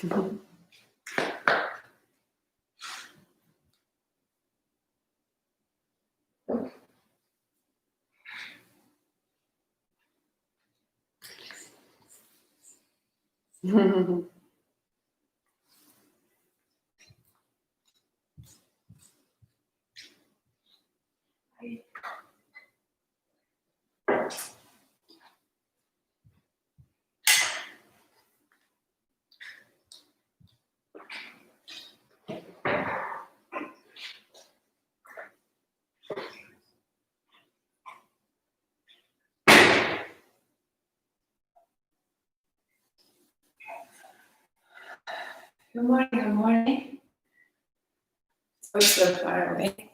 Good morning, good morning. Oh, so far away.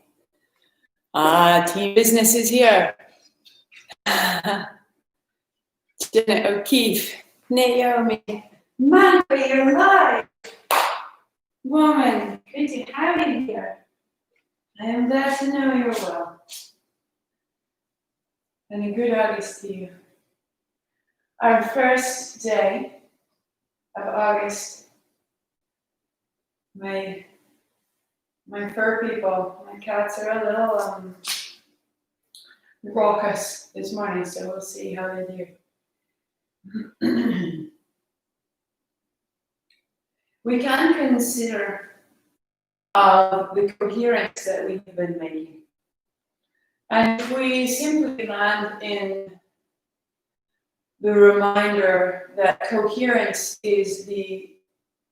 Team business is here. Janet O'Keefe, Naomi, Manfred, you're live. Woman, good to have you here. I am glad to know you're well. And a good August to you. Our first day of August. My fur people, my cats are a little raucous this morning, so we'll see how they do. We can consider the coherence that we have been making. And if we simply land in the reminder that coherence is the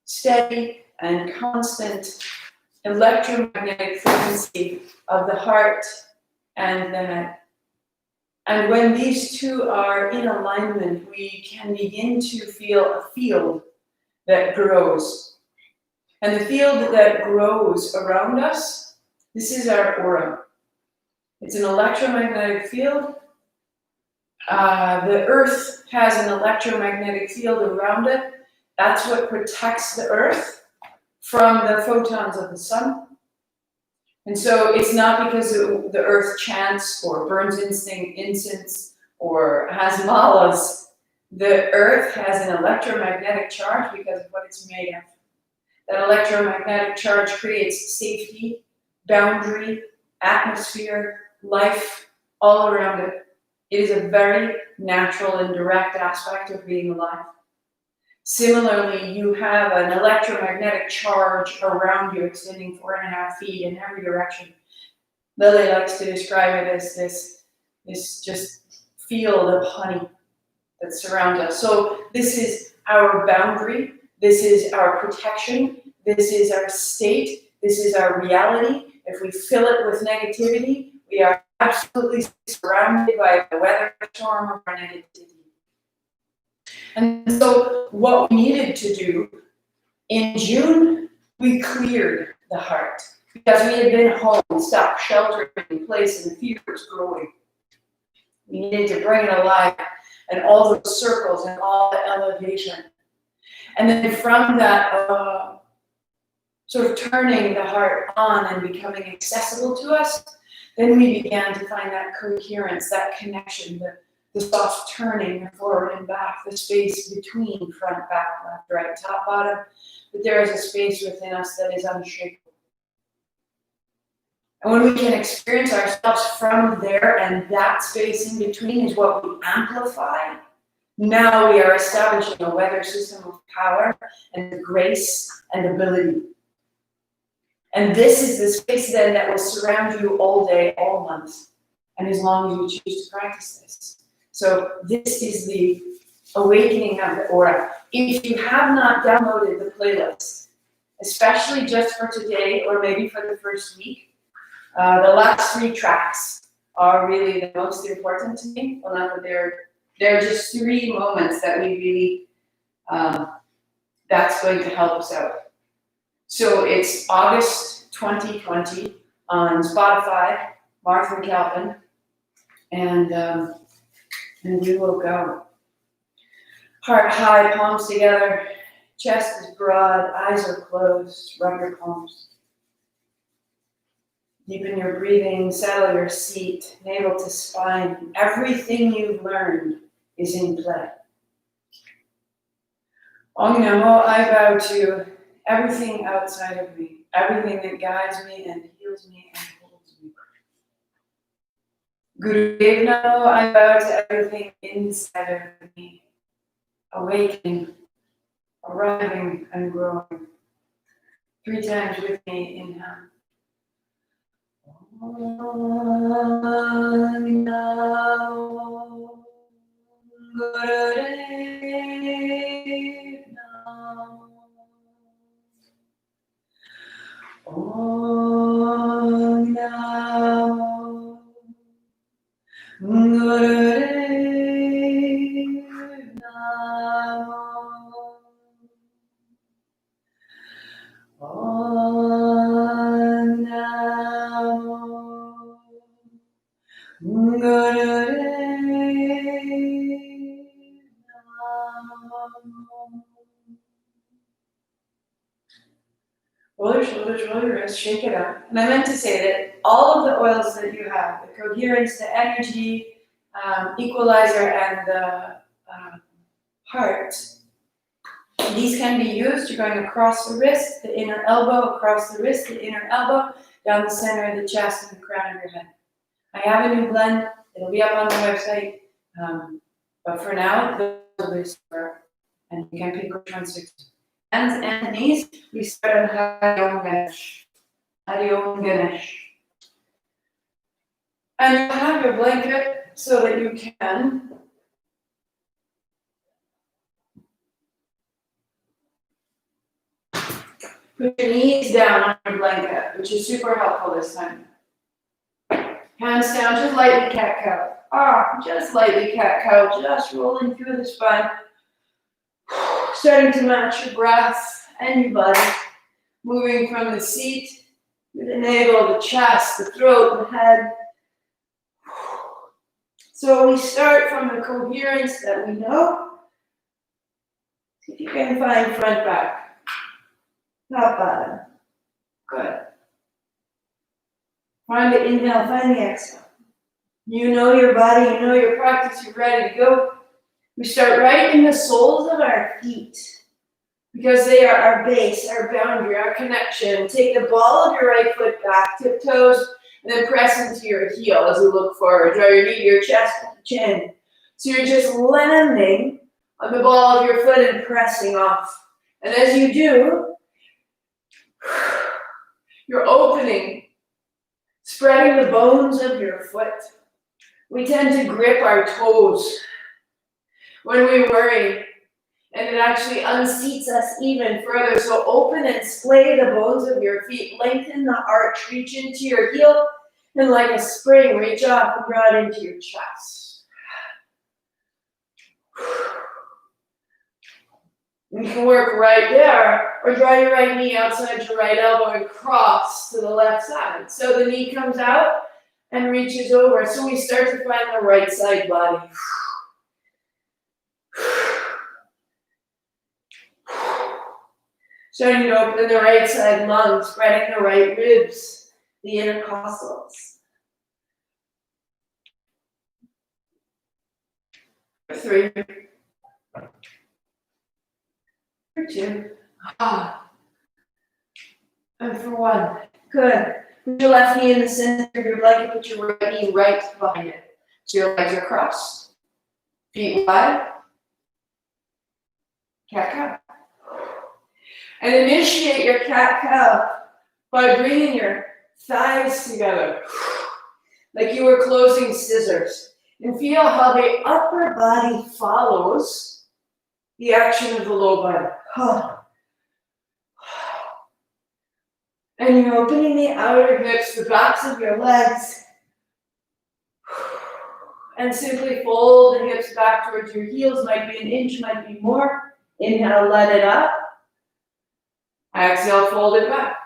steady and constant electromagnetic frequency of the heart and the head. And when these two are in alignment, we can begin to feel a field that grows. And the field that grows around us, this is our aura. It's an electromagnetic field. The earth has an electromagnetic field around it. That's what protects the earth from the photons of the sun. And so it's not because the earth chants or burns incense or has malas. The earth has an electromagnetic charge because of what it's made of. That electromagnetic charge creates safety, boundary, atmosphere, life all around it. It is a very natural and direct aspect of being alive. Similarly, you have an electromagnetic charge around you extending 4.5 feet in every direction. Lily likes to describe it as this just field of honey that surrounds us. So this is our boundary. This is our protection. This is our state. This is our reality. If we fill it with negativity, we are absolutely surrounded by the weather storm of our negativity. And so what we needed to do in June, we cleared the heart because we had been home, stuck, sheltered in place, and the fear was growing. We needed to bring it alive and all those circles and all the elevation. And then from that sort of turning the heart on and becoming accessible to us, then we began to find that coherence, that connection, the soft turning forward and back, the space between front, back, left, right, top, bottom. But there is a space within us that is unshakable. And when we can experience ourselves from there, and that space in between is what we amplify, now we are establishing a weather system of power and grace and ability. And this is the space then that will surround you all day, all month, and as long as you choose to practice this. So this is the awakening of the aura. If you have not downloaded the playlist, especially just for today or maybe for the first week, the last 3 tracks are really the most important to me. Well, not that they're just 3 moments that we really, that's going to help us out. So it's August 2020 on Spotify, McAlpine, and we will go. Heart high, palms together, chest is broad, eyes are closed, rub your palms. Deepen your breathing, settle your seat, navel to spine. Everything you've learned is in play. Om Namo, I bow to everything outside of me, everything that guides me and heals me and holds me. Guru Dev Namo, I bow to everything inside of me, awakening, arriving and growing. 3 times with me, inhale. Om Namo Gurudev Namo. Om Namo Gurudev Namo. Om Namo Gurudev Namo. Roll your shoulders, roll your wrists, shake it out. And I meant to say that all of the oils that you have, the coherence, the energy, equalizer, and the heart, these can be used. You're going across the wrist, the inner elbow, across the wrist, the inner elbow, down the center of the chest and the crown of your head. I have a new blend. It'll be up on the website. But for now, those are the start. And you can pick which one suits. Hands and knees, we start on Hari Om Ganesh. Hari Om Ganesh. And you have your blanket so that you can put your knees down on your blanket, which is super helpful this time. Hands down, just lightly cat-cow. Just lightly cat-cow, just rolling through the spine. Starting to match your breath and your body. Moving from the seat to the navel, the chest, the throat, the head. So we start from the coherence that we know. See if you can find front back. Top bottom. Good. Find the inhale, find the exhale. You know your body, you know your practice, you're ready to go. We start right in the soles of our feet because they are our base, our boundary, our connection. Take the ball of your right foot back, tiptoes, and then press into your heel as you look forward. Draw your knee to your chest, chin. So you're just landing on the ball of your foot and pressing off. And as you do, you're opening, spreading the bones of your foot. We tend to grip our toes when we worry, and it actually unseats us even further. So open and splay the bones of your feet. Lengthen the arch, reach into your heel, and like a spring, reach up and draw it into your chest. You can work right there, or draw your right knee outside your right elbow and cross to the left side. So the knee comes out and reaches over. So we start to find the right side body. Starting to open the right side lungs, spreading the right ribs, the intercostals. 3, 2, and for 1. Good. Put your left knee in the center of your blanket, put your right knee right behind it. So your legs are crossed, feet wide, cat-cow. And initiate your cat-cow by bringing your thighs together, like you were closing scissors. And feel how the upper body follows the action of the low body. And you're opening the outer hips, the backs of your legs. And simply fold the hips back towards your heels. Might be an inch, might be more. Inhale, let it up. Exhale, fold it back.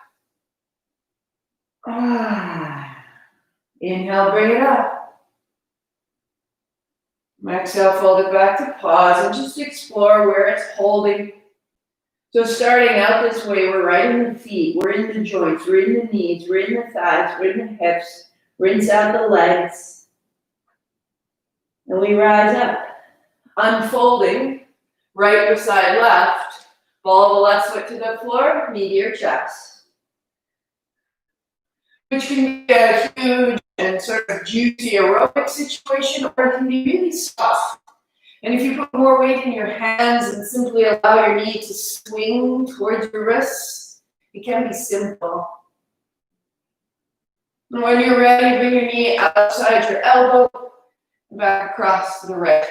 Inhale, bring it up. Exhale, fold it back to pause and just explore where it's holding. So starting out this way, we're right in the feet, we're in the joints, we're in the knees, we're in the thighs, we're in the hips, rinse out the legs. And we rise up, unfolding right beside left. Ball the left foot to the floor, knee to your chest. Which can be a huge and sort of juicy aerobic situation, or it can be really soft. And if you put more weight in your hands and simply allow your knee to swing towards your wrists, it can be simple. And when you're ready, bring your knee outside your elbow, back across to the right.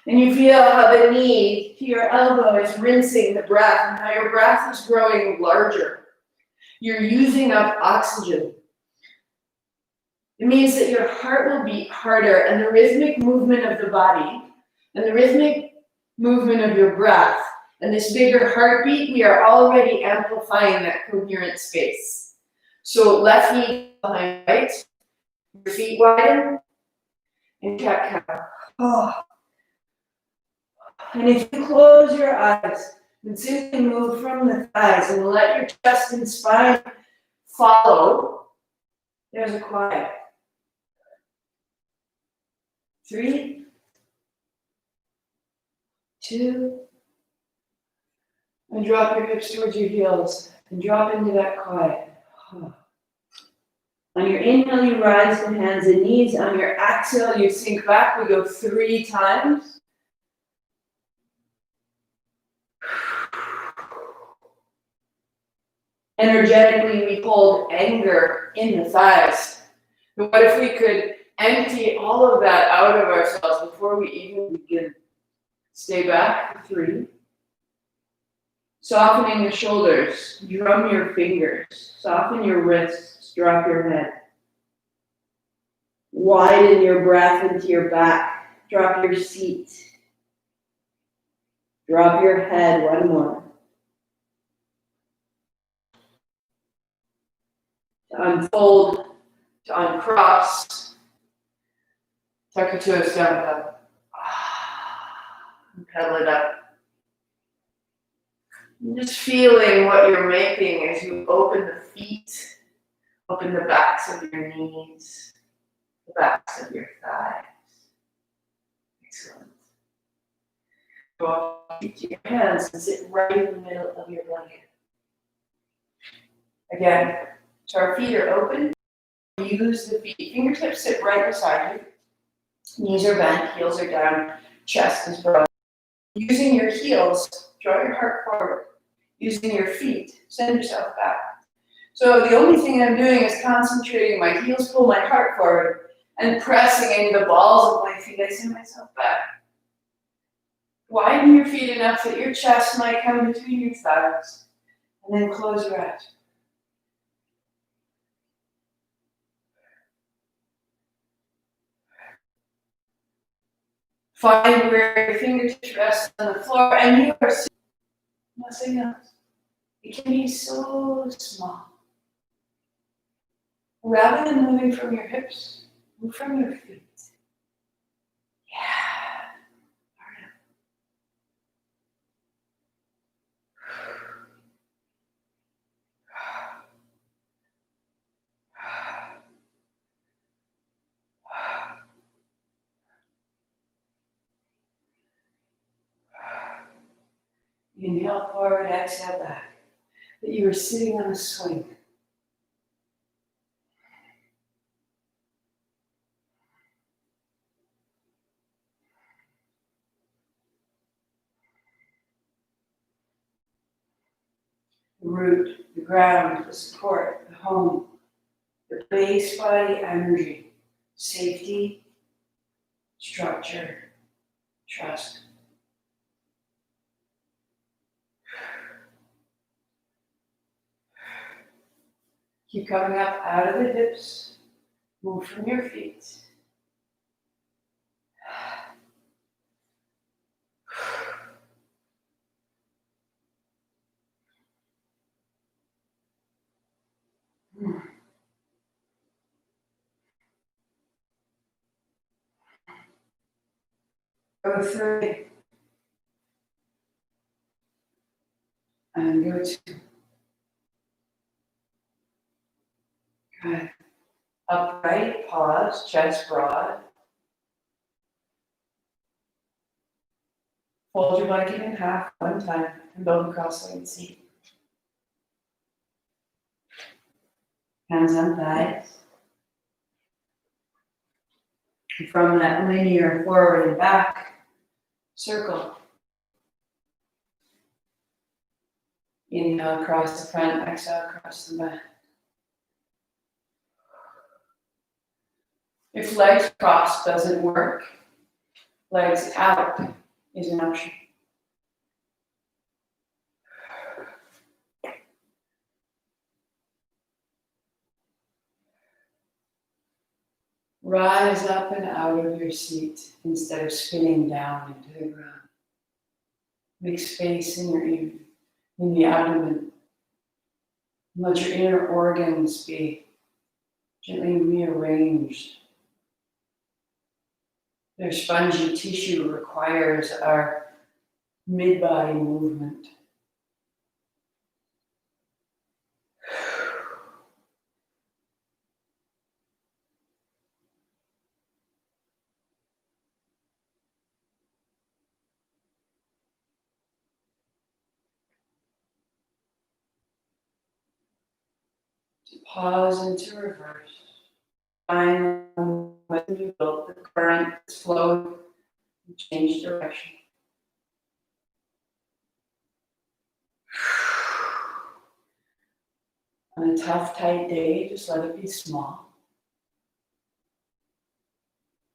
And you feel how the knee to your elbow is rinsing the breath, and how your breath is growing larger. You're using up oxygen. It means that your heart will beat harder, and the rhythmic movement of the body, and the rhythmic movement of your breath, and this bigger heartbeat, we are already amplifying that coherent space. So left knee behind right, your feet widen, and cat-cow. Oh. And if you close your eyes and simply move from the thighs and let your chest and spine follow, there's a quiet. 3, 2, and drop your hips towards your heels and drop into that quiet. On your inhale, you rise to hands and knees. On your exhale, you sink back. We go 3 times. Energetically, we hold anger in the thighs. But what if we could empty all of that out of ourselves before we even begin? Stay back for 3. Softening the shoulders, drum your fingers, soften your wrists, drop your head. Widen your breath into your back, drop your seat. Drop your head, 1 more. To unfold, to uncross, tuck your toes down, up. And pedal it up. And just feeling what you're making as you open the feet, open the backs of your knees, the backs of your thighs. Excellent. Go up to your hands and sit right in the middle of your blanket. Again, so our feet are open. Use the feet. Fingertips sit right beside you. Knees are bent, heels are down, chest is broad. Using your heels, draw your heart forward. Using your feet, send yourself back. So the only thing I'm doing is concentrating. My heels pull my heart forward and pressing into the balls of my feet. I send myself back. Widen your feet enough that your chest might come between your thighs. And then close your eyes. Find where your fingertips rest on the floor, and you are nothing else. It can be so small. Rather than moving from your hips, move from your feet. Yeah. Inhale forward, exhale back. That you are sitting on a swing. The root, the ground, the support, the home, the base body energy, safety, structure, trust. Keep coming up out of the hips, move from your feet. Go 3. And go 2. Good. Upright, pause, chest broad. Fold your blanket in half one time and build a cross-legged seat. Hands on thighs. And from that linear forward and back, circle. Inhale across the front, exhale across the back. If legs crossed doesn't work, legs out is an option. Rise up and out of your seat instead of spinning down into the ground. Make space in the abdomen. Let your inner organs be gently rearranged. Their spongy tissue requires our mid-body movement. Pause into reverse. Find when you built the current flow and change direction. On a tough, tight day, just let it be small.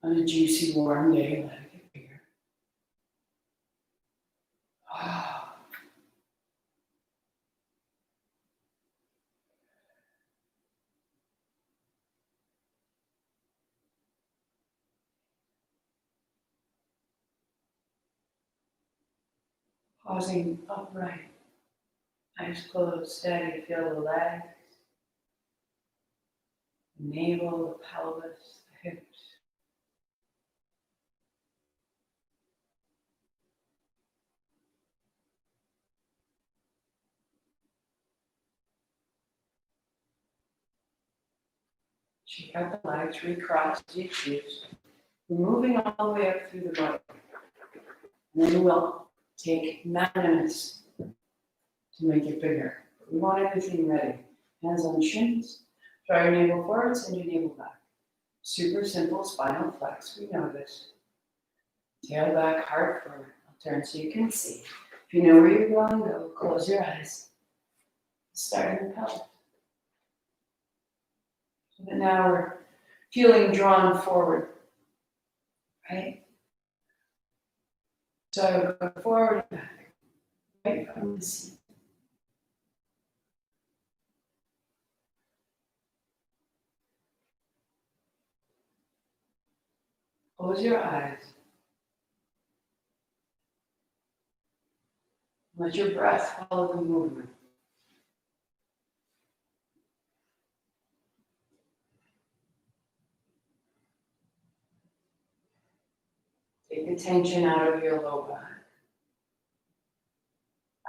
On a juicy, warm day, let it get bigger. Pausing upright, eyes closed, steady, feel the legs, the navel, the pelvis, the hips. Shake out the legs, recross as you choose. We're moving all the way up through the body. And then we'll take magnify to make it bigger. We want everything ready. Hands on shins. Draw your navel forward, send your navel back. Super simple spinal flex. We know this. Tail back, heart forward. I'll turn so you can see. If you know where you're going, go. Close your eyes. Start in the pelvis. So that now we're feeling drawn forward. Right? So go forward and back. Right from the seat. Close your eyes. Let your breath follow the movement. Take the tension out of your low back,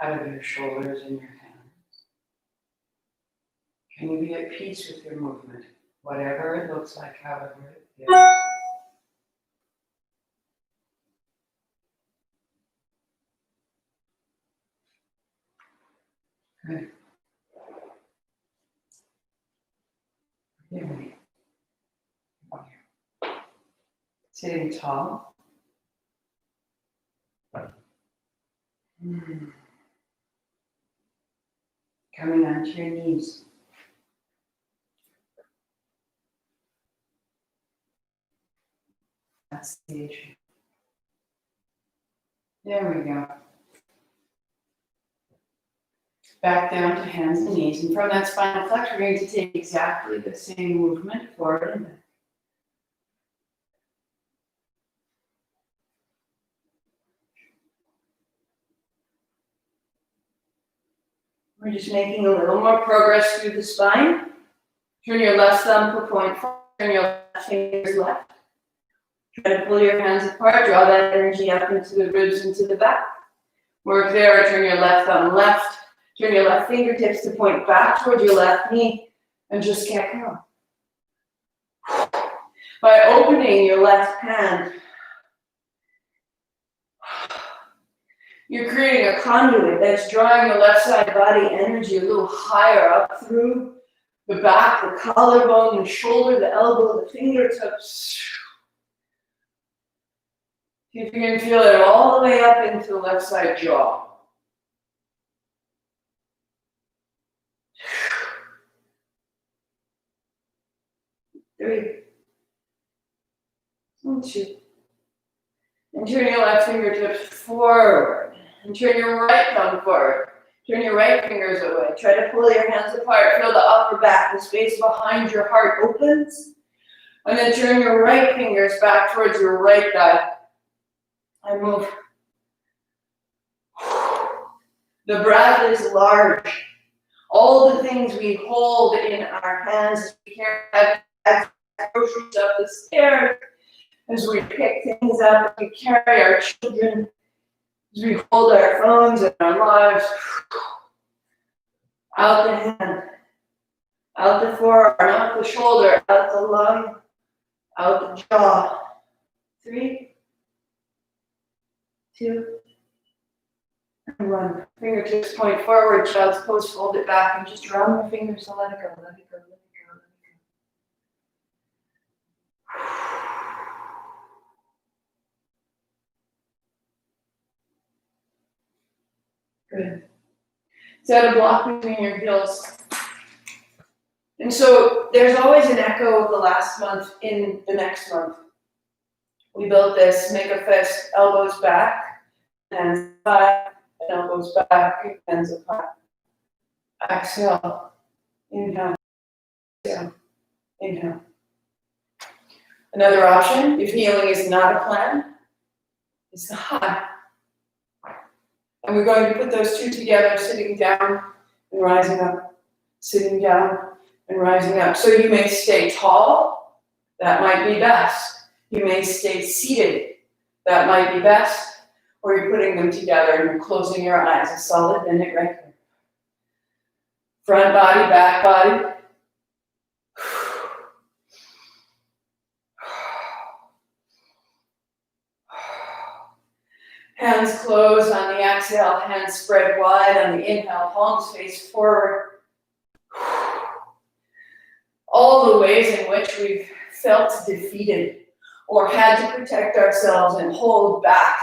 out of your shoulders and your hands. Can you be at peace with your movement, whatever it looks like, however it feels? Good. Forgive me. Sitting tall. Coming onto your knees. That's the issue. There we go. Back down to hands and knees. And from that spinal flex, we're going to take exactly the same movement forward and back. We're just making a little more progress through the spine. Turn your left thumb per point forward. Turn your left fingers left. Try to pull your hands apart. Draw that energy up into the ribs, into the back. Work there. Turn your left thumb left. Turn your left fingertips to point back towards your left knee. And just get going. By opening your left hand, You're creating a conduit that's drawing the left side body energy a little higher up through the back, the collarbone, the shoulder, the elbow, the fingertips. See if you can feel it all the way up into the left side jaw. 3, 2. And turn your left fingertips forward. And turn your right thumb forward. Turn your right fingers away. Try to pull your hands apart. Feel the upper back, the space behind your heart opens. And then turn your right fingers back towards your right thigh. And move. The breath is large. All the things we hold in our hands as we carry groceries up the stairs, as we pick things up, as we carry our children, as we hold our phones and our lives. Out the hand, out the forearm, out the shoulder, out the lung, out the jaw. 3, 2, and 1. Fingertips point forward, child's pose, fold it back, and just round the fingers and let it go, let it go, let it go, let it go. Good. Set a block between your heels. And so there's always an echo of the last month in the next month. We built this, make a fist, elbows back, hands back, elbows back, hands apart. Exhale, inhale, exhale, inhale. Another option, if healing is not a plan, is the high. And we're going to put those two together, sitting down and rising up, sitting down and rising up. So you may stay tall, that might be best. You may stay seated, that might be best. Or you're putting them together and you're closing your eyes, a solid bending right here. Front body, back body. Hands closed on the exhale, hands spread wide on the inhale, palms face forward. All the ways in which we've felt defeated or had to protect ourselves and hold back.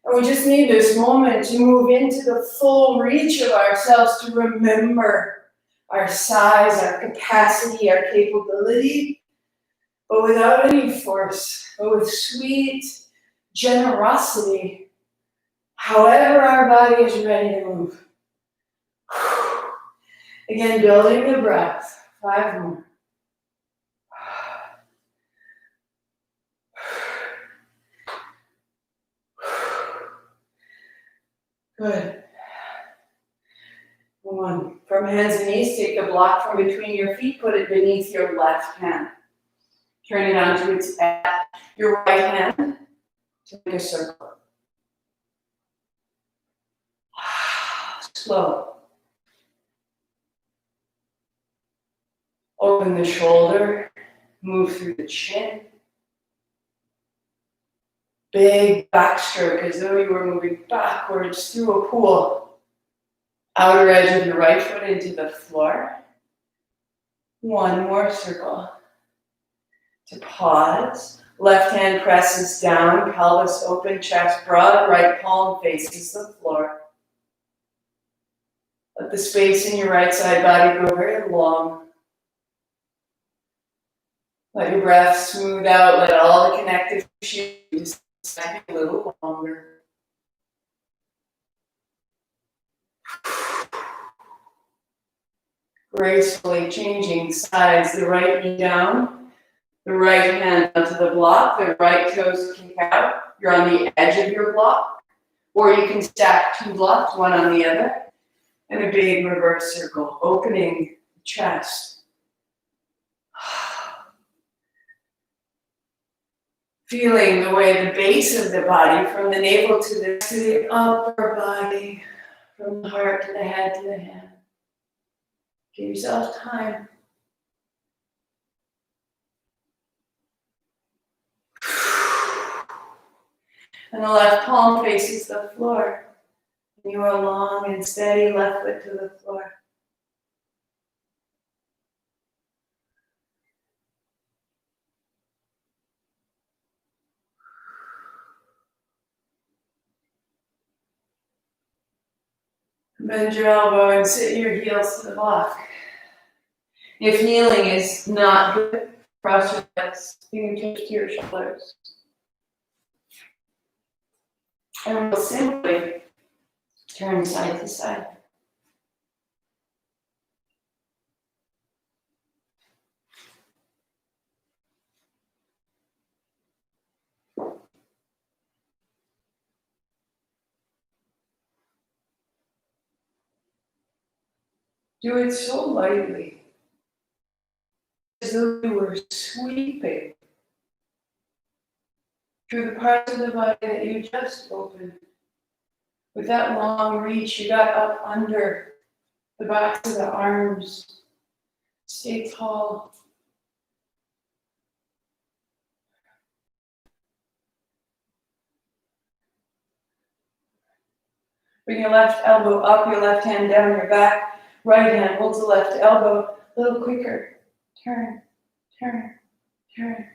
And we just need this moment to move into the full reach of ourselves, to remember our size, our capacity, our capability, but without any force, but with sweet generosity, however our body is ready to move. Again, building the breath. 5 more. Good. 1. From hands and knees, take the block from between your feet, put it beneath your left hand. Turn it onto its back. Your right hand to make a circle. Slow. Open the shoulder, move through the chin. Big backstroke as though you were moving backwards through a pool. Outer edge of your right foot into the floor. 1 more circle. To pause. Left hand presses down, pelvis open, chest broad, right palm faces the floor. Let the space in your right side body go very long. Let your breath smooth out, let all the connective tissue just stay a little longer. Gracefully changing sides, the right knee down, the right hand onto the block, the right toes kick out. You're on the edge of your block, or you can stack 2 blocks, one on the other, and a big reverse circle, opening the chest. Feeling the way the base of the body, from the navel to the upper body, from the heart to the head to the hand. Give yourself time. And the left palm faces the floor. You are long and steady, left foot to the floor. Bend your elbow and sit your heels to the block. If kneeling is not good, cross your legs, fingertips to your shoulders. And we'll simply turn side to side. Do it so lightly, as though you were sweeping through the parts of the body that you just opened. With that long reach, you got up under the backs of the arms. Stay tall. Bring your left elbow up, your left hand down your back. Right hand holds the left elbow. A little quicker. Turn, turn, turn.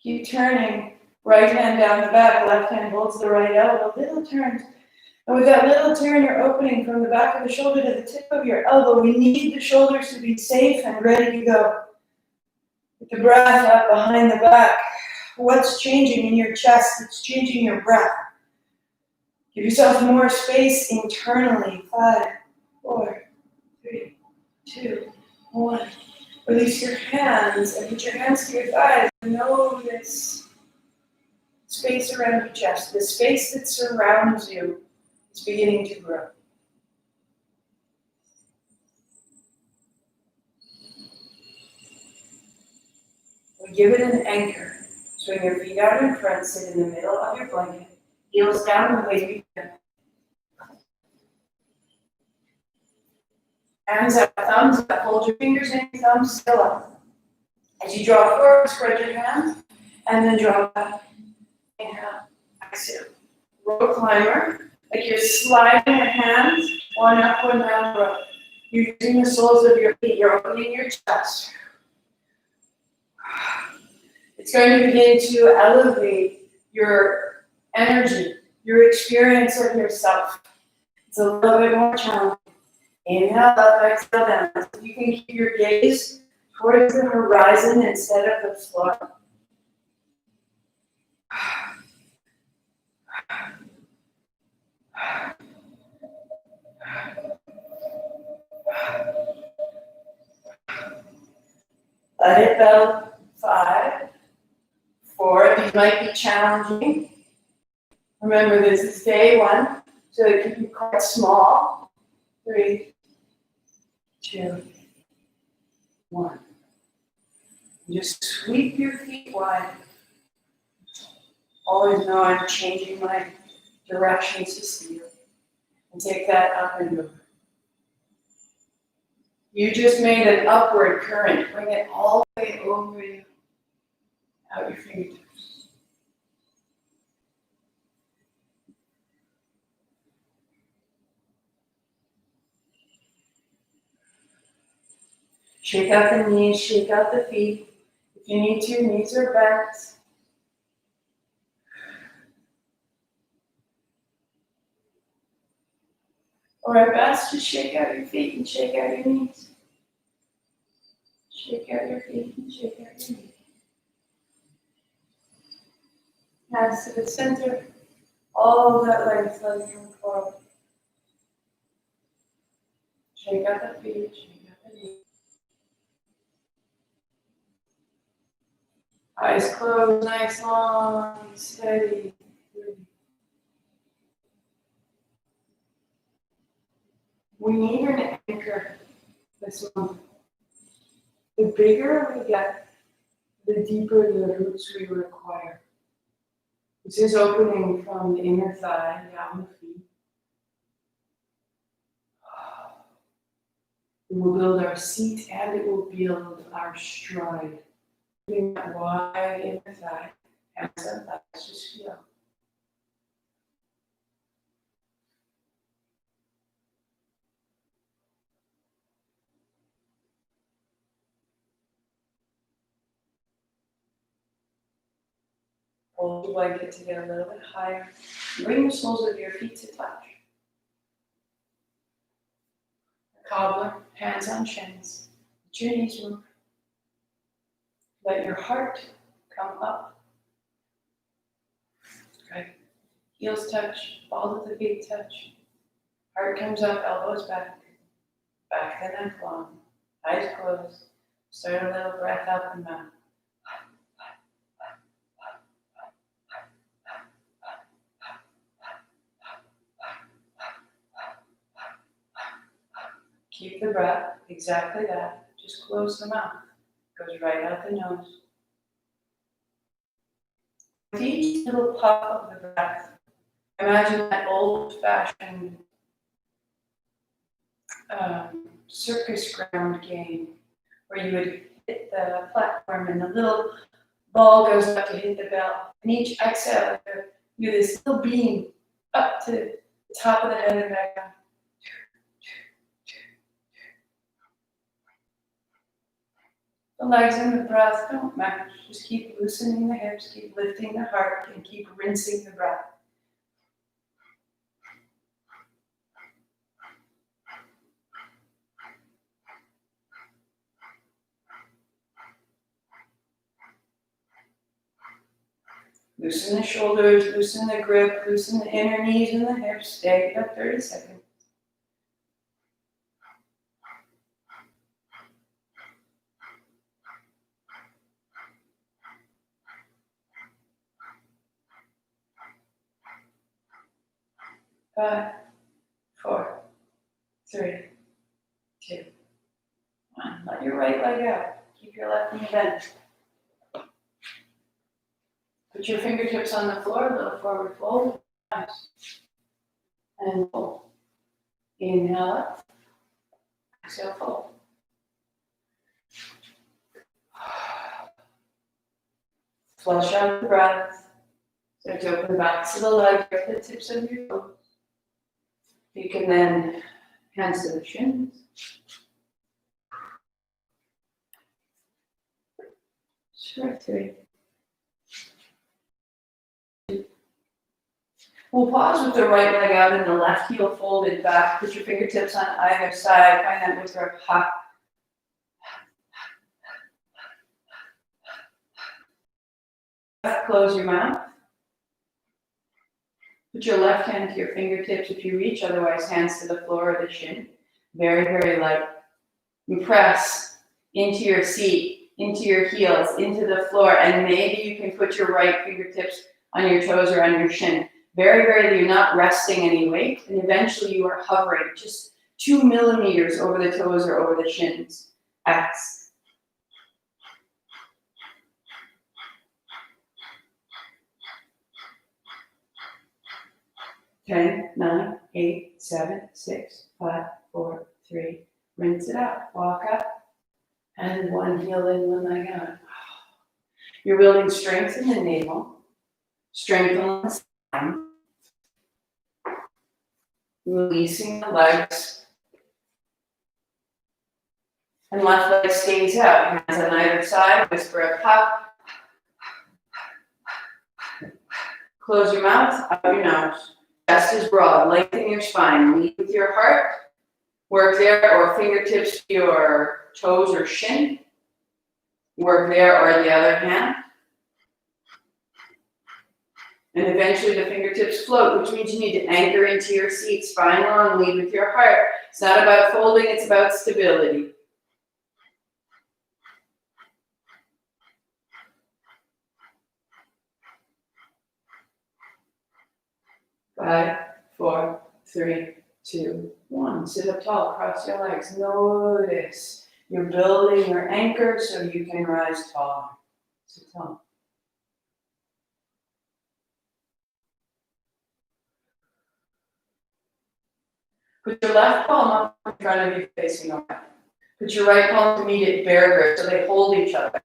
Keep turning. Right hand down the back, left hand holds the right elbow. Little turns. And with that little turn, you're opening from the back of the shoulder to the tip of your elbow. We need the shoulders to be safe and ready to go. With the breath up behind the back. What's changing in your chest? It's changing your breath. Give yourself more space internally. 5, 4, 3, 2, 1. Release your hands and put your hands to your thighs. Notice space around your chest. The space that surrounds you is beginning to grow. We give it an anchor. Swing your feet out in front, sit in the middle of your blanket. Heels down the way you can. Hands up, thumbs up. Hold your fingers in, thumbs still up. As you draw forward, spread your hands, and then draw back. Inhale, exhale. Row climber, like you're sliding your hands, one up, one down, row. You're using the soles of your feet. You're opening your chest. It's going to begin to elevate your energy, your experience of yourself. It's a little bit more challenging. Inhale up, exhale down. So you can keep your gaze towards the horizon instead of the floor. Let it go. 5, 4. These might be challenging. Remember, this is day 1, so it can be quite small. 3, 2, 1. Just sweep your feet wide. Always know I'm changing my directions to see you. And take that up and over. You just made an upward current. Bring it all the way over you. Out your fingertips. Shake out the knees, shake out the feet. If you need to, knees are bent. Or at best, just shake out your feet and shake out your knees. Shake out your feet and shake out your knees. Hands to the center. All of that length, let it come forward. Shake out the feet, shake out the knees. Eyes closed, nice, long, steady. We need an anchor this month. The bigger we get, the deeper the roots we require. This is opening from the inner thigh down the feet. We will build our seat and it will build our stride. Bring that wide inner thigh, hands up, let's just feel. Hold your blanket to get a little bit higher. Bring the soles of your feet to touch. Cobbler, hands on shins. Let your knees move. Let your heart come up. Good. Heels touch, balls of the feet touch. Heart comes up, elbows back. Back the neck long. Eyes closed. Start a little breath out the mouth. Keep the breath, exactly that. Just close the mouth. Goes right out the nose. With each little puff of the breath, imagine that old-fashioned circus ground game where you would hit the platform and the little ball goes up to hit the bell. And each exhale, you do this little beam up to the top of the head and back down. The legs and the breath don't match. Just keep loosening the hips, keep lifting the heart, and keep rinsing the breath. Loosen the shoulders, loosen the grip, loosen the inner knees and the hips. Stay about 30 seconds. Five, 4, 3, 2, 1. Let your right leg out. Keep your left knee bent. Put your fingertips on the floor, a little forward fold. Nice. And fold. Inhale up. Exhale, fold. Flush out the breath. Start to open the backs of the legs, the tips of your toes. You can then hands to the shins. Sure, 3. We'll pause with the right leg out and the left heel folded back. Put your fingertips on either side. Find that with your ha. Close your mouth. Put your left hand to your fingertips if you reach, otherwise hands to the floor or the shin. Very, very light. You press into your seat, into your heels, into the floor, and maybe you can put your right fingertips on your toes or on your shin. Very, very, you're not resting any weight, and eventually you are hovering just 2 millimeters over the toes or over the shins. X. 10, 9, 8, 7, 6, 5, 4, 3. Rinse it out. Walk up. And one heel in, one leg out. You're building strength in the navel. Strength on the spine. Releasing the legs. And left leg stays out. Hands on either side. Whisper a puff. Close your mouth. Out your nose. Chest is broad. Lengthen your spine. Lead with your heart. Work there, or fingertips to your toes or shin. Work there or the other hand. And eventually the fingertips float, which means you need to anchor into your seat. Spine long, lead with your heart. It's not about folding, it's about stability. Five, 4, 3, 2, 1. Sit up tall, cross your legs. Notice you're building your anchor so you can rise tall. Sit tall. Put your left palm up in front of you facing away. Put your right palm to meet at bear grip so they hold each other.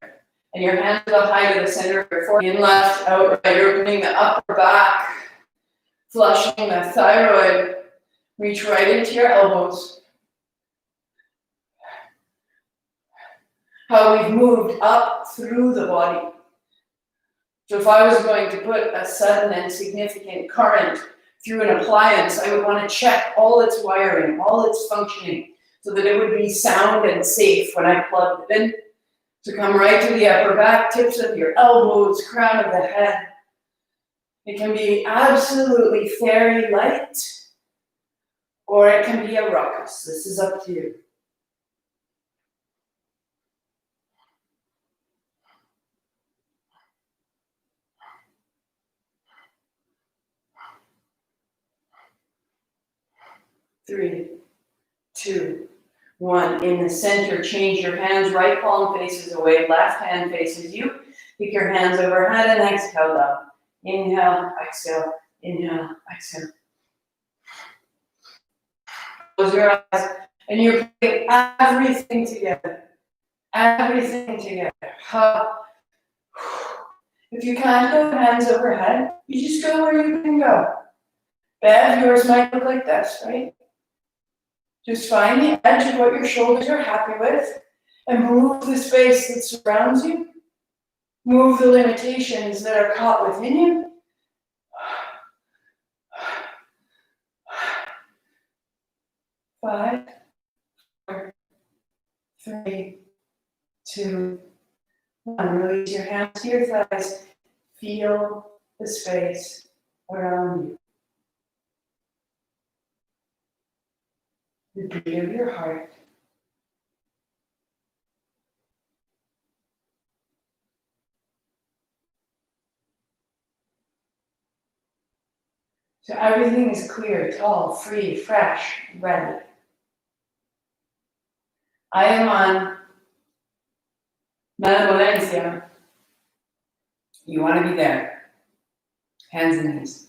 And your hands to the height of the center of your forehead. In left, out right. You're opening the upper back. Flushing the thyroid. Reach right into your elbows. How we've moved up through the body. So if I was going to put a sudden and significant current through an appliance, I would want to check all its wiring, all its functioning, so that it would be sound and safe when I plugged it in. To come right to the upper back, tips of your elbows, crown of the head. It can be absolutely fairy light, or it can be a ruckus. This is up to you. Three, two, one. In the center, change your hands. Right palm faces away, left hand faces you. Pick your hands overhead and exhale down. Inhale, exhale, inhale, exhale. Close your eyes, and you're putting everything together. Everything together. If you can't go hands overhead, you just go where you can go. Bev, yours might look like this, right? Just find the edge of what your shoulders are happy with and move the space that surrounds you. Move the limitations that are caught within you. Five, 4, 3, 2, 1. Release your hands to your thighs. Feel the space around you. The beat of your heart. So everything is clear, tall, free, fresh, ready. I am on Valencia. You want to be there. Hands and knees.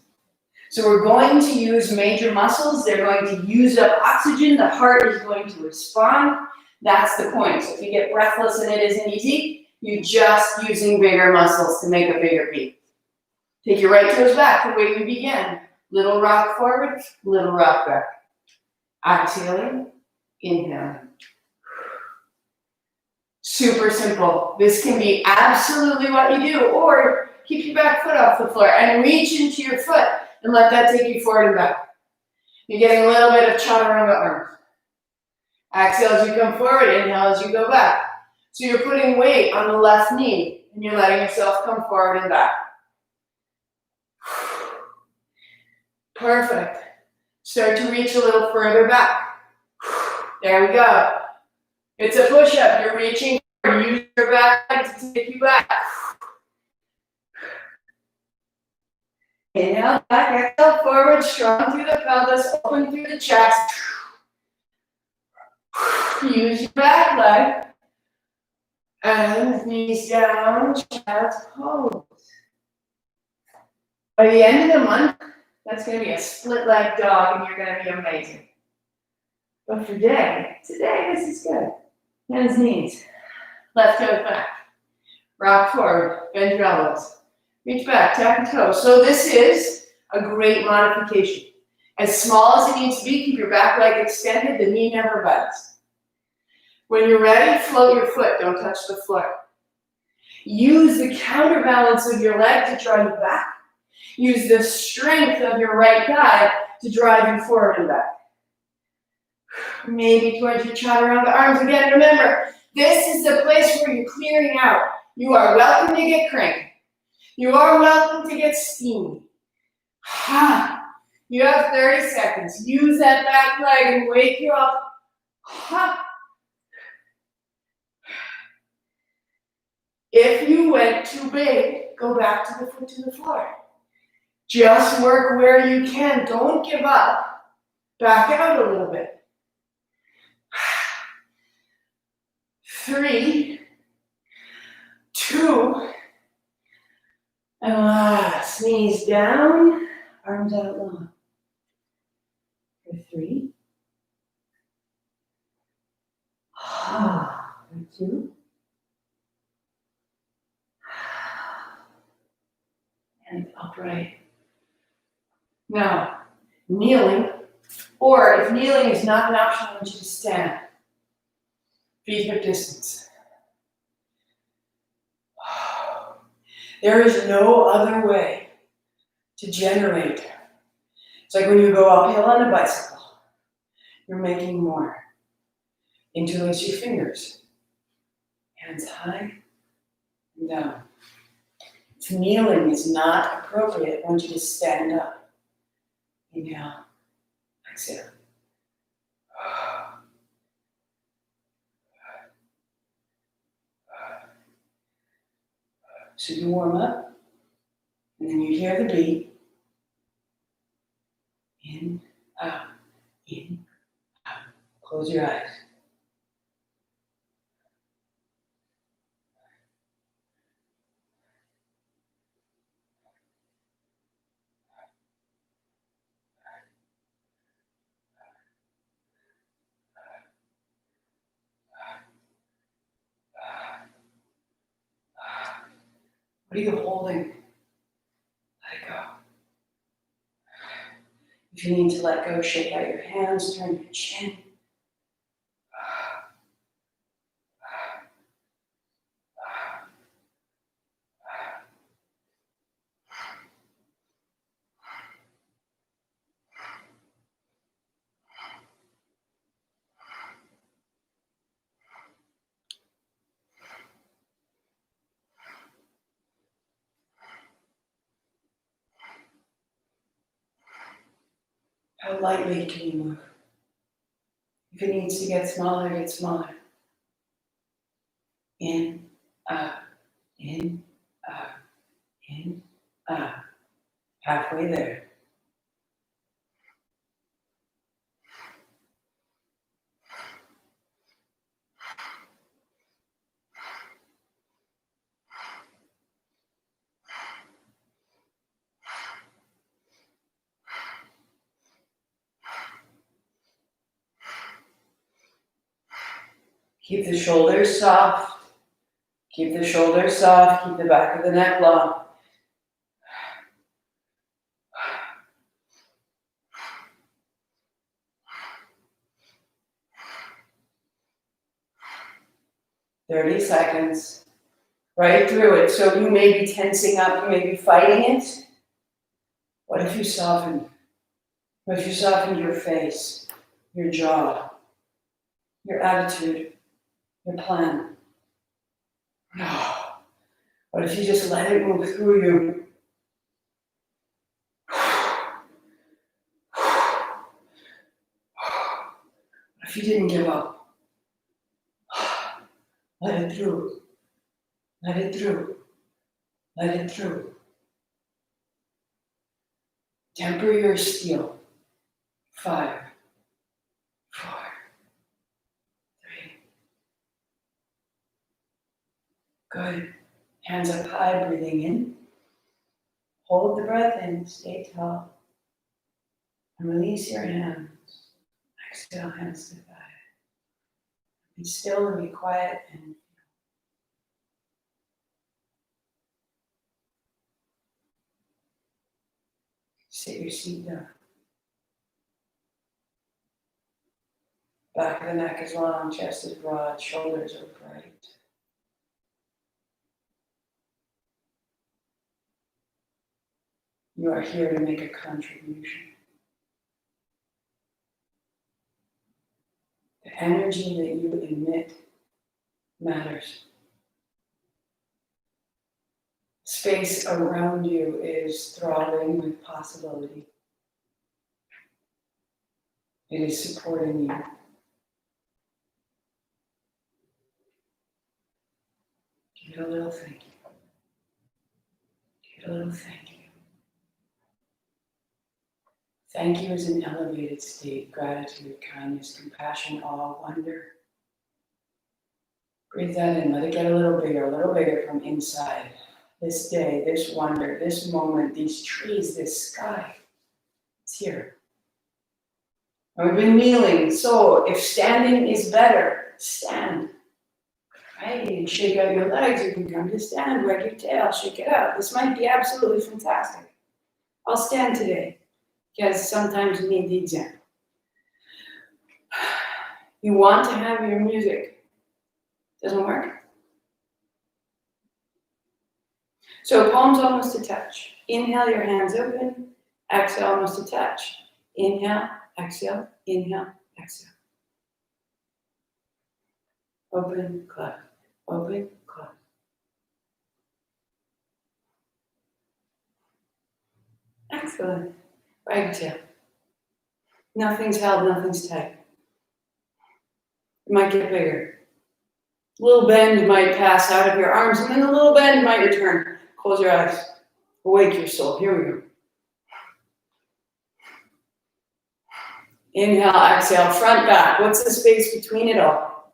So we're going to use major muscles. They're going to use up oxygen. The heart is going to respond. That's the point. So if you get breathless and it isn't easy, you're just using bigger muscles to make a bigger beat. Take your right toes back the way we began. Little rock forward, little rock back. Exhaling, inhaling. Super simple. This can be absolutely what you do, or keep your back foot off the floor and reach into your foot and let that take you forward and back. You're getting a little bit of chaturanga arms. Exhale as you come forward, inhale as you go back. So you're putting weight on the left knee and you're letting yourself come forward and back. Perfect. Start to reach a little further back. There we go. It's a push-up. You're reaching. Use your back leg to take you back. Inhale back, exhale forward, strong through the pelvis, open through the chest. Use your back leg. And knees down, chest pose. By the end of the month, that's going to be a split leg dog and you're going to be amazing. But for today, this is good. Hands, knees. Left toe back. Rock forward. Bend your elbows. Reach back. Tap your toes. So this is a great modification. As small as it needs to be, keep your back leg extended. The knee never bends. When you're ready, float your foot. Don't touch the floor. Use the counterbalance of your leg to drive you back. Use the strength of your right thigh to drive you forward and back. Maybe towards your chaturanga arms again. Remember, this is the place where you're clearing out. You are welcome to get cranky. You are welcome to get steamy. You have 30 seconds. Use that back leg and wake you up. If you went too big, go back to the foot to the floor. Just work where you can. Don't give up. Back out a little bit. 3, 2, and last. Knees down, arms out long. For 3. For 2. And upright. Now, kneeling, or if kneeling is not an option, I want you to stand. Feet hip distance. There is no other way to generate. It's like when you go uphill on a bicycle, you're making more. Interlace your fingers. Hands high and down. If kneeling is not appropriate, I want you to stand up. Inhale, exhale. So you warm up, and then you hear the beat. In, out, in, out. Close your eyes. What are you holding? Let it go. If you need to let go, shake out your hands, turn your chin. How lightly can you move? If it needs to get smaller, get smaller. In, out, in, out, in, out. Halfway there. Keep the shoulders soft. Keep the shoulders soft. Keep the back of the neck long. "30 seconds. Right through it. So you may be tensing up, you may be fighting it. What if you soften? What if you softened your face, your jaw, your attitude, your plan? No. What if you just let it move through you? What if you didn't give up? Let it through. Let it through. Let it through. Temper your steel. 5, 4, 3. Good. Hands up high, breathing in. Hold the breath in, stay tall. And release your hands. Exhale, hands to thigh. Be still and be quiet and sit your seat down. Back of the neck is long, chest is broad, shoulders are bright. You are here to make a contribution. The energy that you emit matters. Space around you is throbbing with possibility. It is supporting you. Give it a little thank you. Give it a little thank you. Thank you is an elevated state. Gratitude, kindness, compassion, awe, wonder. Breathe that in. Let it get a little bigger from inside. This day, this wonder, this moment, these trees, this sky. It's here. And we've been kneeling, so if standing is better, stand. Right? You can shake out your legs, you can come to stand, wag your tail, shake it out. This might be absolutely fantastic. I'll stand today, because sometimes you need the example. You want to have your music. Doesn't work? So palms almost to touch. Inhale, your hands open. Exhale, almost to touch. Inhale, exhale, inhale, exhale. Open, close. Open, close. Excellent. Right tail. Nothing's held, nothing's tight. It might get bigger. A little bend might pass out of your arms, and then a little bend might return. Close your eyes. Awake your soul. Here we go. Inhale, exhale, front, back. What's the space between it all?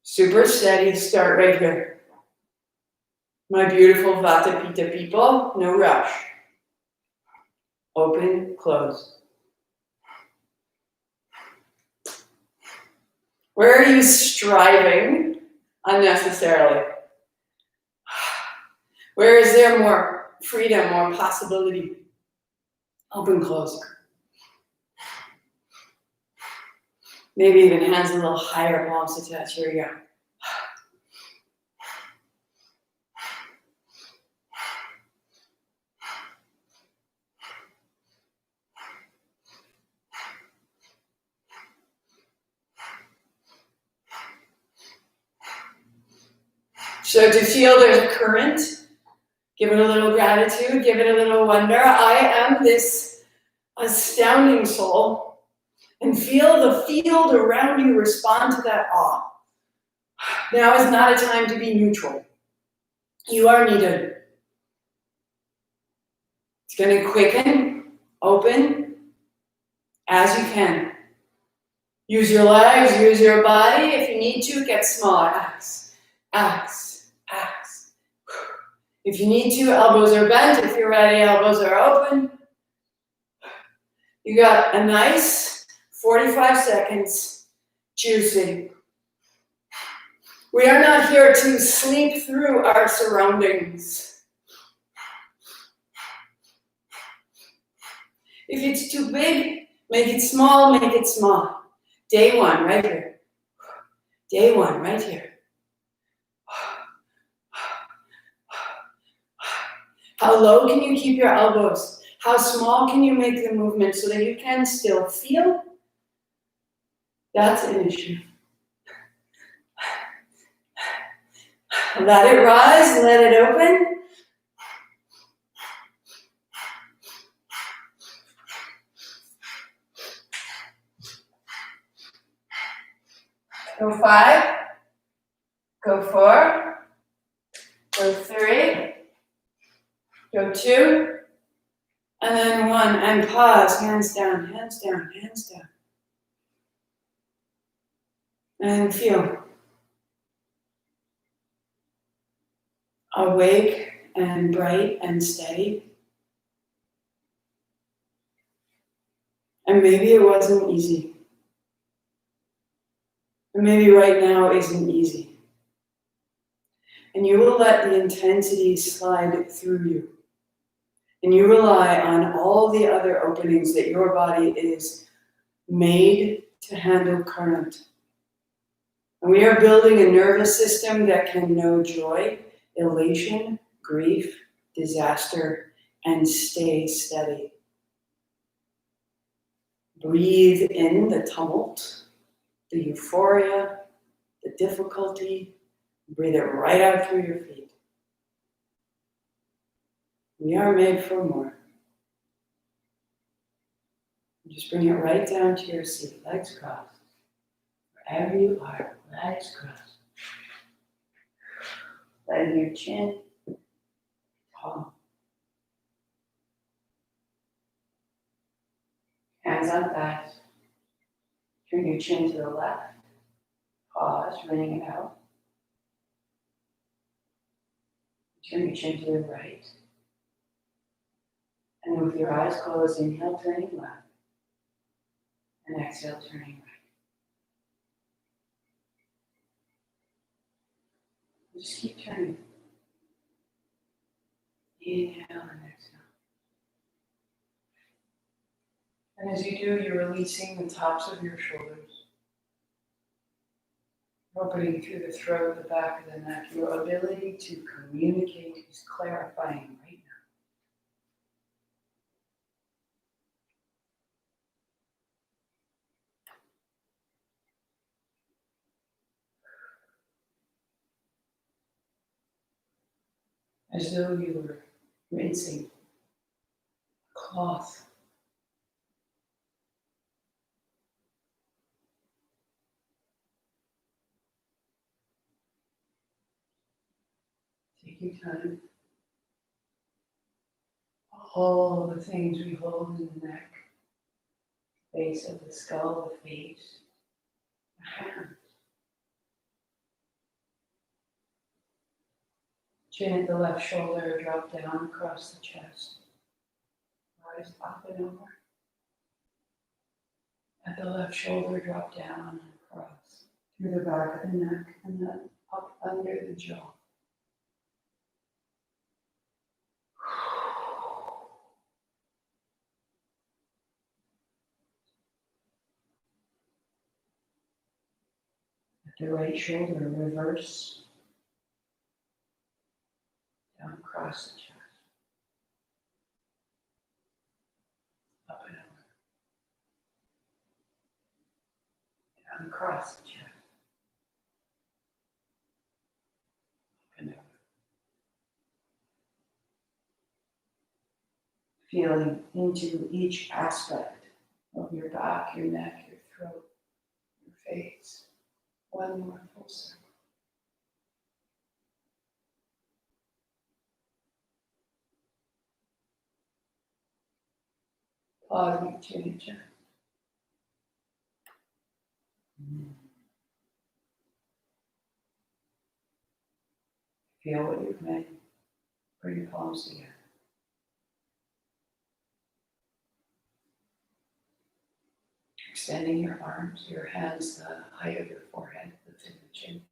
Super steady. Start right here. My beautiful Vata Pitta people, no rush. Open, close. Where are you striving unnecessarily? Where is there more freedom, more possibility? Open, close. Maybe even hands a little higher, palms to touch. Here we go. So to feel there's a current, give it a little gratitude, give it a little wonder. I am this astounding soul, and feel the field around you respond to that awe. Now is not a time to be neutral. You are needed. It's going to quicken, open, as you can. Use your legs, use your body. If you need to, get smaller. Axe, axe, axe. If you need to, elbows are bent. If you're ready, elbows are open. You got a nice 45 seconds, juicy. We are not here to sleep through our surroundings. If it's too big, make it small, make it small. Day one, right here. Day one, right here. How low can you keep your elbows? How small can you make the movement so that you can still feel? That's an issue. Let it rise, let it open. Go 5, go 4, go 3, go 2, and then 1, and pause, hands down, hands down, hands down. And feel. Awake and bright and steady. And maybe it wasn't easy. And maybe right now isn't easy. And you will let the intensity slide through you. And you rely on all the other openings that your body is made to handle current. And we are building a nervous system that can know joy, elation, grief, disaster, and stay steady. Breathe in the tumult, the euphoria, the difficulty. Breathe it right out through your feet. We are made for more. Just bring it right down to your seat, legs crossed. Wherever you are, legs crossed. Letting your chin tall. Hands on thighs. Turn your chin to the left. Pause, bringing it out. Turn your chin to the right. And with your eyes closed, inhale, turning left. And exhale, turning right. Just keep turning. Inhale and exhale. And as you do, you're releasing the tops of your shoulders. Opening through the throat, the back of the neck. Your ability to communicate is clarifying right now. As though you were rinsing a cloth. Take your time. All the things we hold in the neck, base of the skull, the face, the hands. Chin at the left shoulder, drop down across the chest. Rise up and over. At the left shoulder, drop down and across. Through the back of the neck and then up under the jaw. At the right shoulder, reverse. Down across the chest. Up and over. Down across the chest. Up and over. Feeling into each aspect of your back, your neck, your throat, your face. One more full circle. Pausing chin and chest. Feel what you've made. Bring your palms together. Extending your arms, your hands the height of your forehead, lifting the chin.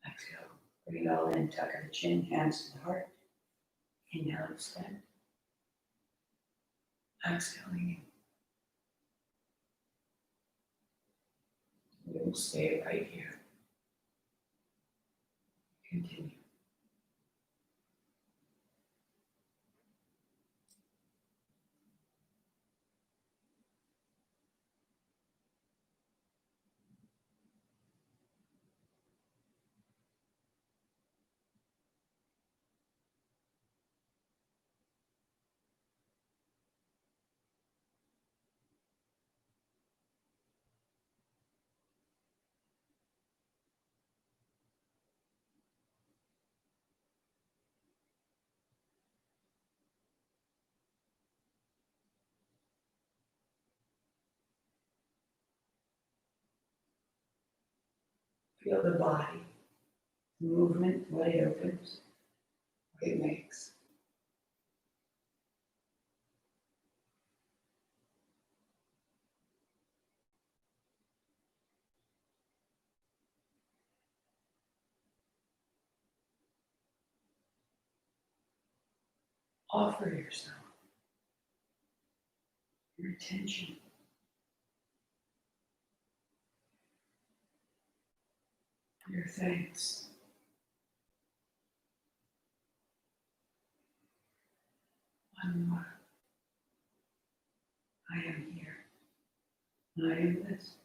Exhale. Bring it all in, tuck the chin, hands to the heart. Inhale, extend. Exhaling. We will stay right here. Continue. Feel the body, movement, what it opens, what it makes. Offer yourself your attention. Your thanks. One more. I am here. I am this.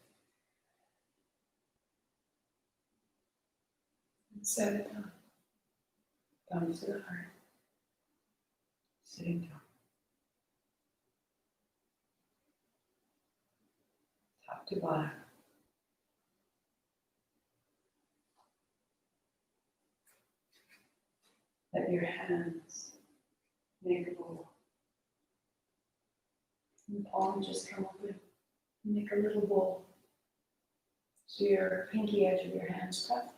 And set it down. Thumbs to the heart. Sitting down. Top to bottom. Let your hands make a bowl. And the palm just come open. Make a little bowl. So your pinky edge of your hands touch.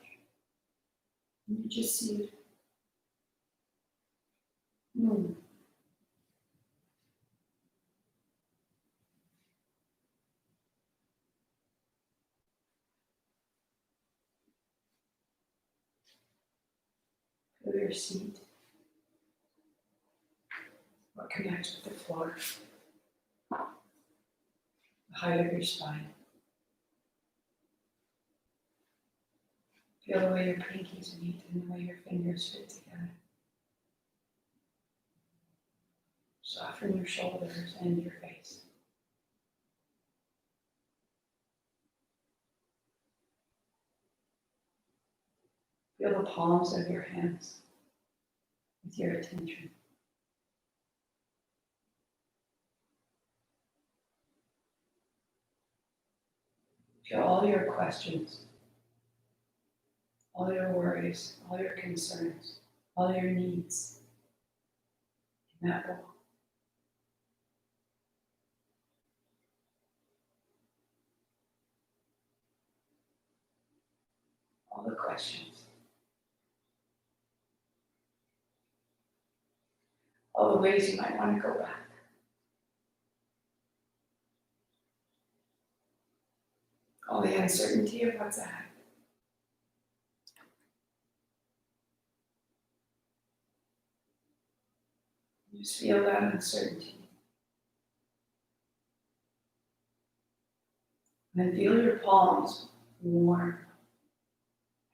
And you just see it. Feel your seat. What connects with the floor. The height of your spine. Feel the way your pinkies meet and the way your fingers fit together. Soften your shoulders and your face. Feel the palms of your hands with your attention. Feel all your questions, all your worries, all your concerns, all your needs in that bowl. All the questions. All the ways you might want to go back. All the uncertainty of what's ahead. Just feel that uncertainty. And then feel your palms warm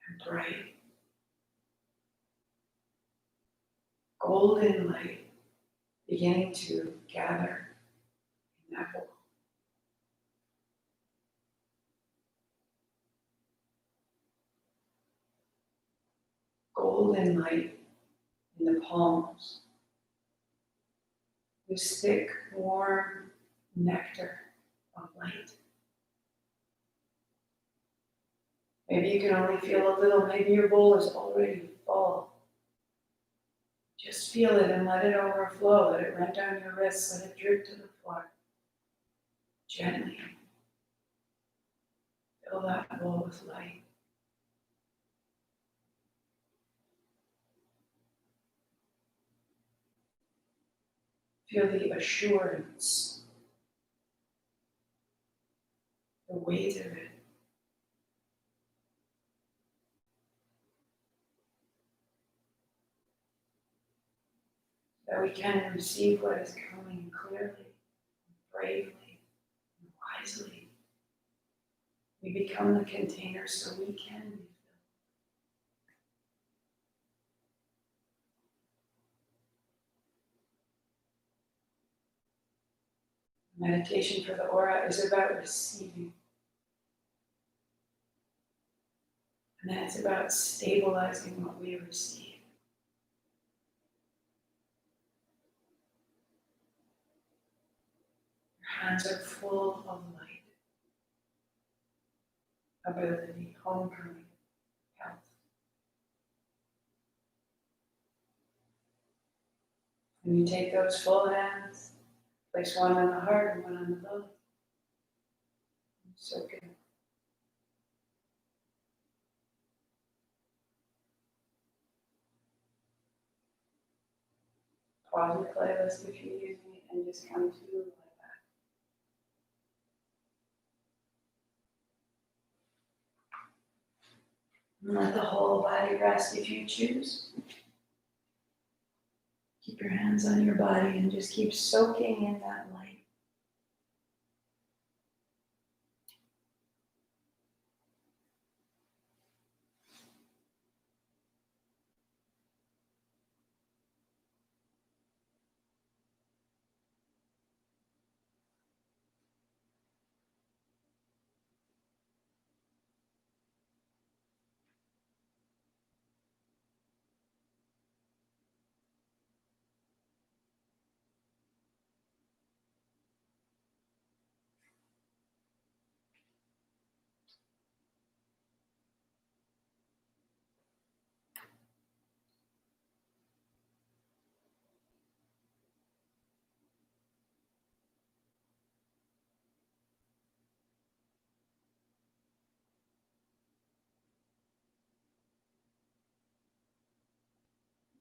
and bright. Golden light beginning to gather in that bowl. Golden light in the palms. This thick, warm nectar of light. Maybe you can only feel a little, maybe your bowl is already full. Just feel it and let it overflow. Let it run down your wrists, let it drip to the floor. Gently. Fill that bowl with light. Feel the assurance, the weight of it. That we can receive what is coming clearly, bravely, and wisely. We become the container so we can be filled. Meditation for the aura is about receiving. And then it's about stabilizing what we receive. Your hands are full of light, ability, homecoming, health. When you take those full hands, place one on the heart and one on the belly. Soak it. Pause your playlist if you're using it and just come to like that. And let the whole body rest if you choose. Keep your hands on your body and just keep soaking in that light.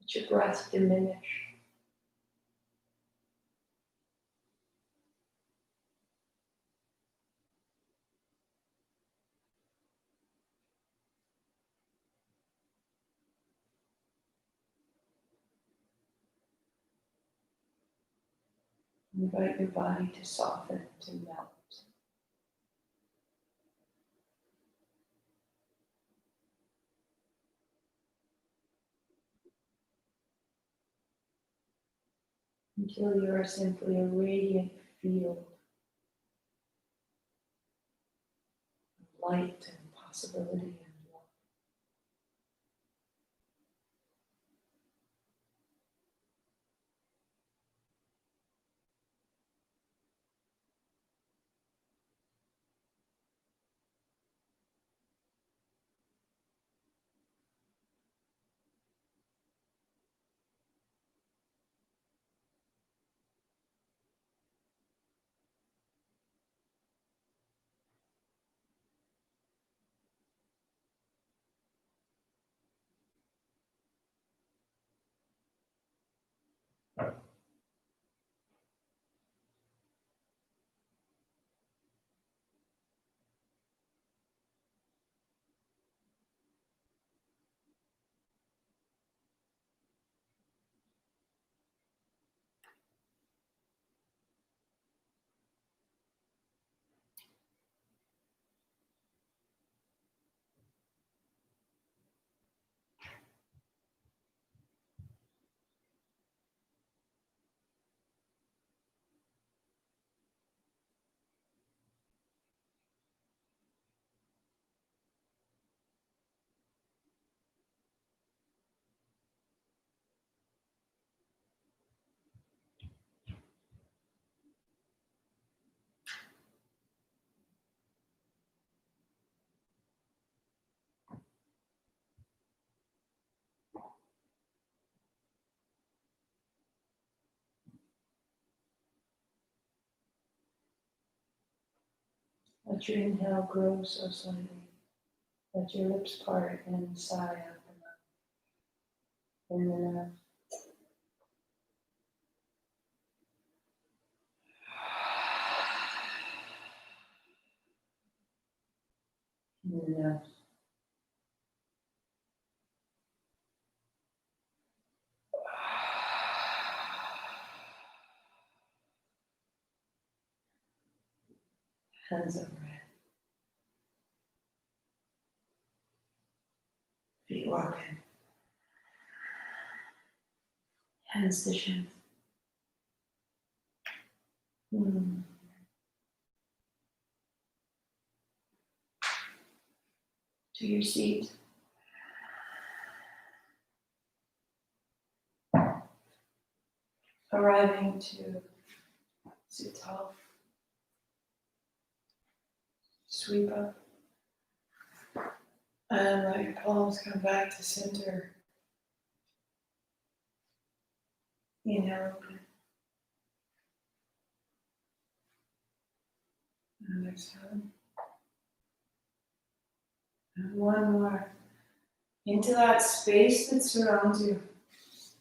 Let your breath diminish. Invite your body to soften, to melt. until you are simply a radiant field of light and possibility and love. Let your inhale grow so slightly. Let your lips part and sigh out the mouth. In the mouth. In the mouth. Hands overhead. Feet walking. Hands to shins. To your seat. Arriving to sit tall. Sweep up. And let your palms come back to center. Inhale, open. And exhale. And one more. Into that space that surrounds you.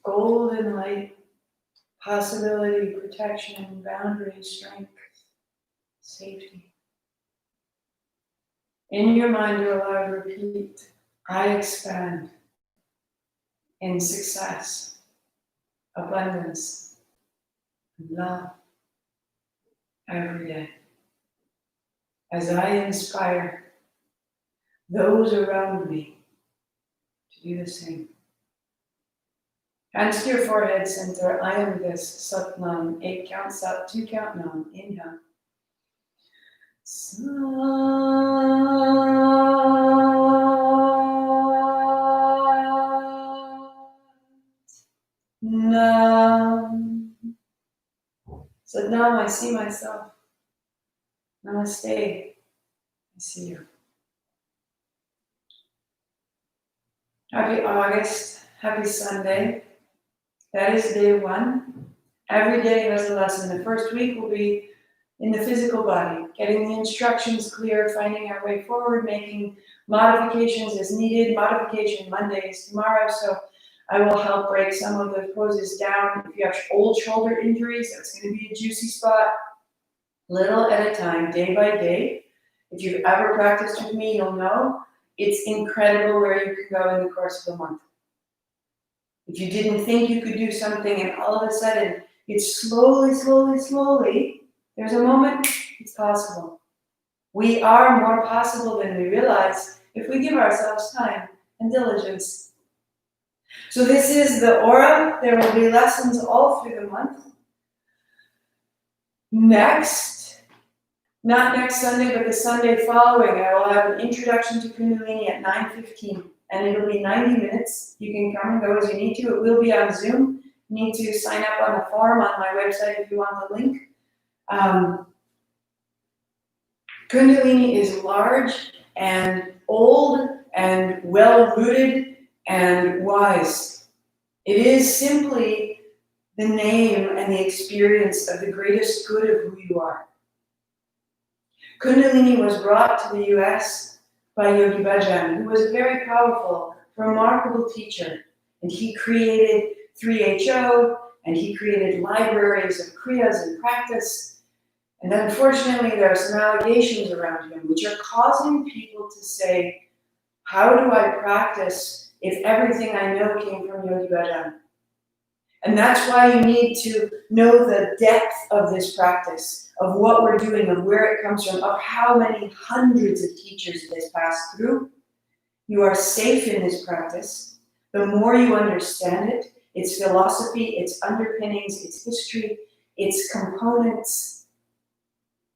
Golden light. Possibility, protection, boundary, strength, safety. In your mind, you're allowed to repeat, I expand in success, abundance, and love every day. As I inspire those around me to do the same. Hands to your forehead center. I am this. Sat Nam. 8 count Sat. 2 count Nam. Inhale. Sat Nam. Sat Nam. I see myself. Namaste. I see you. Happy August. Happy Sunday. That is day 1. Every day has a lesson. The first week will be in the physical body, getting the instructions clear, finding our way forward, making modifications as needed. Modification Monday is tomorrow, so I will help break some of the poses down. If you have old shoulder injuries, that's going to be a juicy spot. Little at a time, day by day. If you've ever practiced with me, you'll know it's incredible where you can go in the course of a month. If you didn't think you could do something and all of a sudden it's slowly, there's a moment it's possible. We are more possible than we realize if we give ourselves time and diligence. So this is the aura. There will be lessons all through the month. Not next Sunday, but the Sunday following, I will have an introduction to Kundalini at 9:15, and it'll be 90 minutes. You can come and go as you need to. It will be on Zoom. You need to sign up on the forum on my website if you want the link. Kundalini is large and old and well-rooted and wise. It is simply the name and the experience of the greatest good of who you are. Kundalini was brought to the US by Yogi Bhajan, who was a very powerful, remarkable teacher. And he created 3HO, and he created libraries of kriyas and practice. And unfortunately, there are some allegations around him which are causing people to say, how do I practice if everything I know came from Yogi Bhajan? And that's why you need to know the depth of this practice, of what we're doing, of where it comes from, of how many hundreds of teachers it has passed through. You are safe in this practice. The more you understand it, its philosophy, its underpinnings, its history, its components,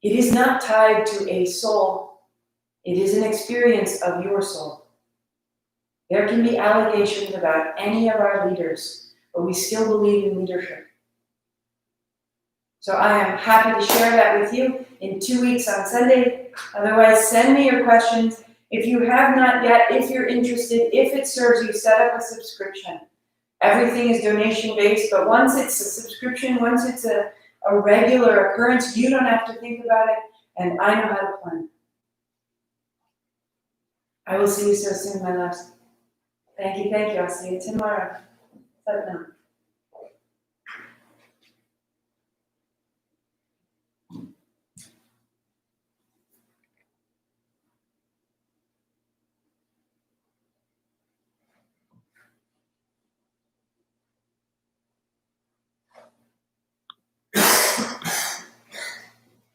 it is not tied to a soul. It is an experience of your soul. There can be allegations about any of our leaders, but we still believe in leadership. So I am happy to share that with you in 2 weeks on Sunday. Otherwise, send me your questions. If you have not yet, if you're interested, if it serves you, set up a subscription. Everything is donation-based, but once it's a subscription, once it's a regular occurrence, you don't have to think about it, and I know how to plan. I will see you so soon, my loves. Thank you. I'll see you tomorrow. Bye now.